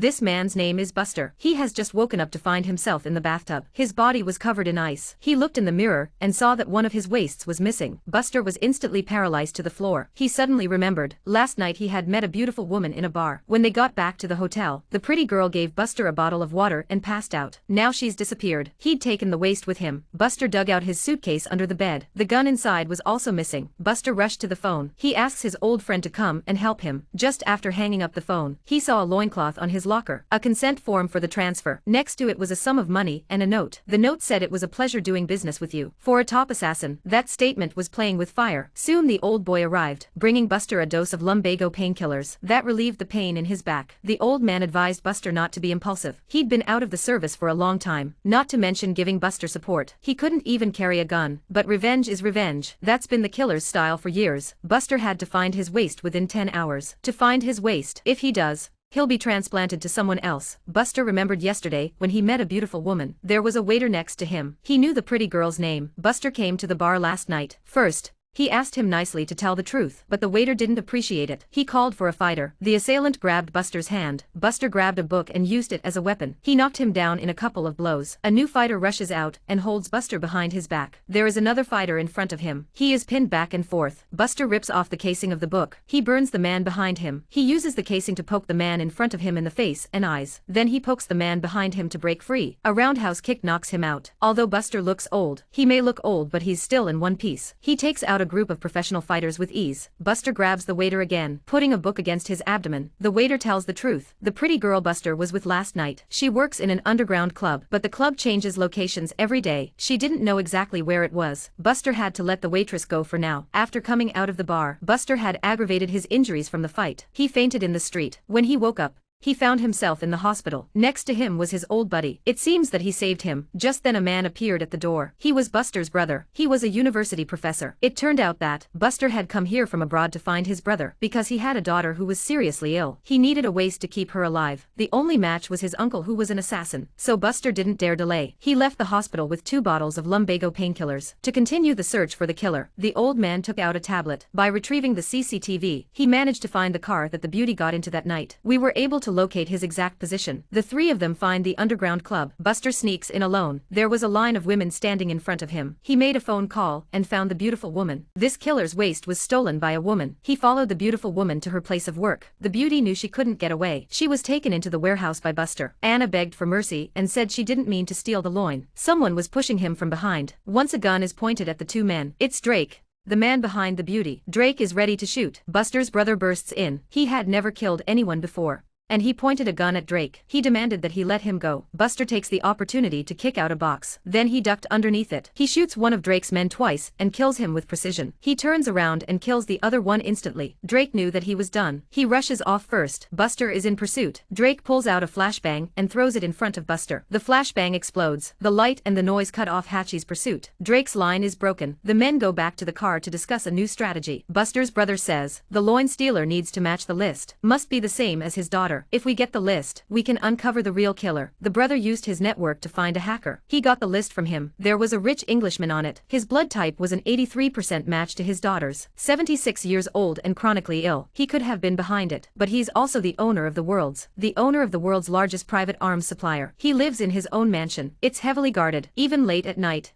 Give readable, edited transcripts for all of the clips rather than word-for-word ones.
This man's name is Buster. He has just woken up to find himself in the bathtub. His body was covered in ice. He looked in the mirror and saw that one of his waists was missing. Buster was instantly paralyzed to the floor. He suddenly remembered, last night he had met a beautiful woman in a bar. When they got back to the hotel, the pretty girl gave Buster a bottle of water and passed out. Now she's disappeared. He'd taken the waist with him. Buster dug out his suitcase under the bed. The gun inside was also missing. Buster rushed to the phone. He asks his old friend to come and help him. Just after hanging up the phone, he saw a loincloth on his locker, a consent form for the transfer. Next to it was a sum of money and a note. The note said it was a pleasure doing business with you. For a top assassin, that statement was playing with fire. Soon the old boy arrived, bringing Buster a dose of lumbago painkillers. That relieved the pain in his back. The old man advised Buster not to be impulsive. He'd been out of the service for a long time, not to mention giving Buster support. He couldn't even carry a gun. But revenge is revenge. That's been the killer's style for years. Buster had to find his waist within 10 hours. To find his waist, if he does, he'll be transplanted to someone else. Buster remembered yesterday when he met a beautiful woman. There was a waiter next to him. He knew the pretty girl's name. Buster came to the bar last night. First, he asked him nicely to tell the truth, but the waiter didn't appreciate it. He called for a fighter. The assailant grabbed Buster's hand. Buster grabbed a book and used it as a weapon. He knocked him down in a couple of blows. A new fighter rushes out and holds Buster behind his back. There is another fighter in front of him. He is pinned back and forth. Buster rips off the casing of the book. He burns the man behind him. He uses the casing to poke the man in front of him in the face and eyes. Then he pokes the man behind him to break free. A roundhouse kick knocks him out. Although Buster looks old, he may look old, but he's still in one piece. He takes out a group of professional fighters with ease. Buster grabs the waiter again, putting a book against his abdomen. The waiter tells the truth. The pretty girl Buster was with last night. She works in an underground club, but the club changes locations every day. She didn't know exactly where it was. Buster had to let the waitress go for now. After coming out of the bar, Buster had aggravated his injuries from the fight. He fainted in the street. When he woke up, he found himself in the hospital. Next to him was his old buddy. It seems that he saved him. Just then a man appeared at the door. He was Buster's brother. He was a university professor. It turned out that Buster had come here from abroad to find his brother because he had a daughter who was seriously ill. He needed a waist to keep her alive. The only match was his uncle, who was an assassin. So Buster didn't dare delay. He left the hospital with 2 bottles of lumbago painkillers. To continue the search for the killer, the old man took out a tablet. By retrieving the CCTV, he managed to find the car that the beauty got into that night. We were able to locate his exact position. The 3 of them find the underground club. Buster sneaks in alone. There was a line of women standing in front of him. He made a phone call and found the beautiful woman. This killer's waist was stolen by a woman. He followed the beautiful woman to her place of work. The beauty knew she couldn't get away. She was taken into the warehouse by Buster. Anna begged for mercy and said she didn't mean to steal the loin. Someone was pushing him from behind. Once a gun is pointed at the 2 men. It's Drake, the man behind the beauty. Drake is ready to shoot. Buster's brother bursts in. He had never killed anyone before, and he pointed a gun at Drake. He demanded that he let him go. Buster takes the opportunity to kick out a box. Then he ducked underneath it. He shoots one of Drake's men twice and kills him with precision. He turns around and kills the other one instantly. Drake knew that he was done. He rushes off first. Buster is in pursuit. Drake pulls out a flashbang and throws it in front of Buster. The flashbang explodes. The light and the noise cut off Hatchie's pursuit. Drake's line is broken. The men go back to the car to discuss a new strategy. Buster's brother says, the loin stealer needs to match the list. Must be the same as his daughter. If we get the list, we can uncover the real killer. The brother used his network to find a hacker. He got the list from him. There was a rich Englishman on it. His blood type was an 83% match to his daughter's. 76 years old and chronically ill. He could have been behind it, but he's also the owner of the world's largest private arms supplier. He lives in his own mansion. It's heavily guarded, even late at night.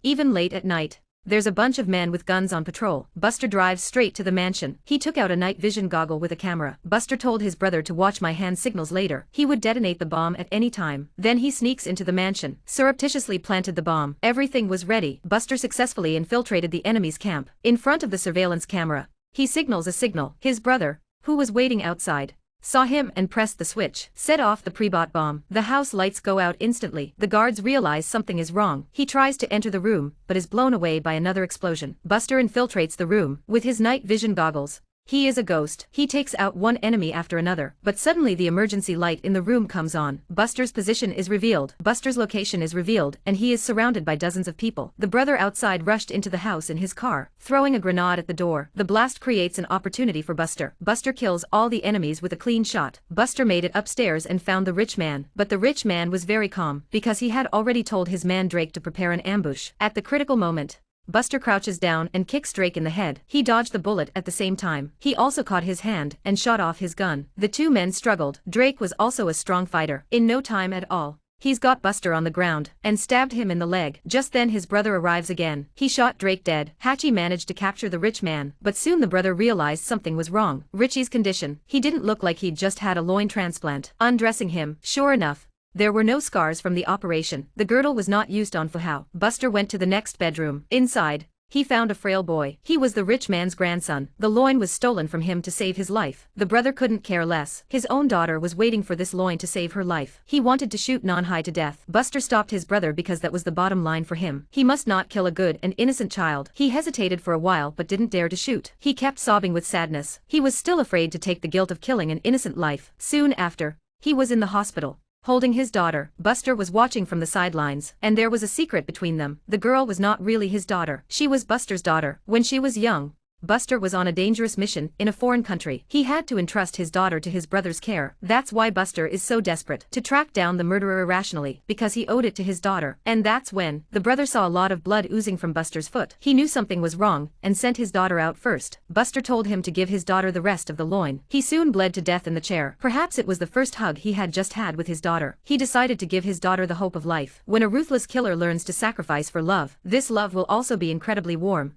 There's a bunch of men with guns on patrol. Buster drives straight to the mansion. He took out a night vision goggle with a camera. Buster told his brother to watch my hand signals later. He would detonate the bomb at any time. Then he sneaks into the mansion, surreptitiously planted the bomb. Everything was ready. Buster successfully infiltrated the enemy's camp. In front of the surveillance camera, he signals a signal. His brother, who was waiting outside, saw him and pressed the switch. Set off the pre-bought bomb. The house lights go out instantly. The guards realize something is wrong. He tries to enter the room, but is blown away by another explosion. Buster infiltrates the room with his night vision goggles. He is a ghost. He takes out one enemy after another, but suddenly the emergency light in the room comes on. Buster's position is revealed. Buster's location is revealed, and he is surrounded by dozens of people. The brother outside rushed into the house in his car, throwing a grenade at the door. The blast creates an opportunity for Buster. Buster kills all the enemies with a clean shot. Buster made it upstairs and found the rich man, but the rich man was very calm, because he had already told his man Drake to prepare an ambush. At the critical moment, Buster crouches down and kicks Drake in the head. He dodged the bullet at the same time. He also caught his hand and shot off his gun. The two men struggled. Drake was also a strong fighter. In no time at all, he's got Buster on the ground and stabbed him in the leg. Just then his brother arrives again. He shot Drake dead. Hachi managed to capture the rich man, but soon the brother realized something was wrong. Richie's condition. He didn't look like he'd just had a loin transplant. Undressing him, sure enough, there were no scars from the operation. The girdle was not used on Fu Hao. Buster went to the next bedroom. Inside, he found a frail boy. He was the rich man's grandson. The loin was stolen from him to save his life. The brother couldn't care less. His own daughter was waiting for this loin to save her life. He wanted to shoot Nanhai to death. Buster stopped his brother because that was the bottom line for him. He must not kill a good and innocent child. He hesitated for a while but didn't dare to shoot. He kept sobbing with sadness. He was still afraid to take the guilt of killing an innocent life. Soon after, he was in the hospital, holding his daughter. Buster was watching from the sidelines, and there was a secret between them. The girl was not really his daughter. She was Buster's daughter. When she was young, Buster was on a dangerous mission in a foreign country. He had to entrust his daughter to his brother's care. That's why Buster is so desperate to track down the murderer irrationally, because he owed it to his daughter. And that's when the brother saw a lot of blood oozing from Buster's foot. He knew something was wrong and sent his daughter out first. Buster told him to give his daughter the rest of the loin. He soon bled to death in the chair. Perhaps it was the first hug he had just had with his daughter. He decided to give his daughter the hope of life. When a ruthless killer learns to sacrifice for love, this love will also be incredibly warm.